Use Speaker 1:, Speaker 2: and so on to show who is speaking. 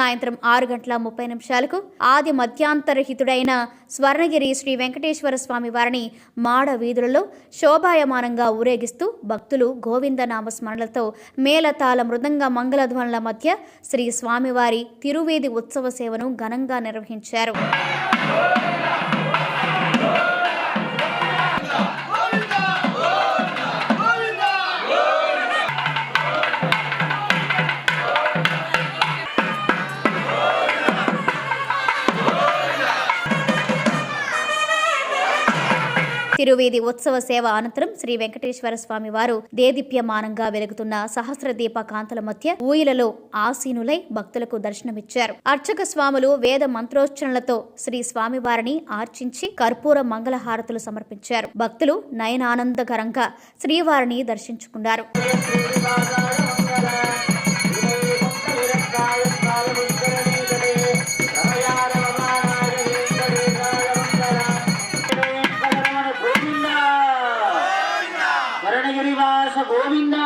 Speaker 1: సాయంత్రం 6:30 ఆది మధ్యాంతరహితుడైన స్వర్ణగిరి శ్రీ వెంకటేశ్వర స్వామి వారిని మాడ వీధులలో శోభాయమానంగా ఊరేగిస్తూ భక్తులు గోవిందనామ స్మరణలతో మేళతాళ మృదంగ మంగళధ్వనుల మధ్య శ్రీ స్వామివారి తిరువేది ఉత్సవ సేవను ఘనంగా నిర్వహించారు. తిరువేది ఉత్సవ సేవ అనంతరం శ్రీ వెంకటేశ్వర స్వామి వారు దేదీప్యమానంగా వెలుగుతున్న సహస్ర దీప కాంతల మధ్య ఊయలలో ఆసీనులై భక్తులకు దర్శనమిచ్చారు. అర్చక స్వాములు వేద మంత్రోచ్చరణలతో శ్రీ స్వామివారిని ఆర్చించి కర్పూర మంగళహారతులు సమర్పించారు. భక్తులు నయనానందకరంగా శ్రీవారిని దర్శించుకున్నారు.
Speaker 2: గోవింద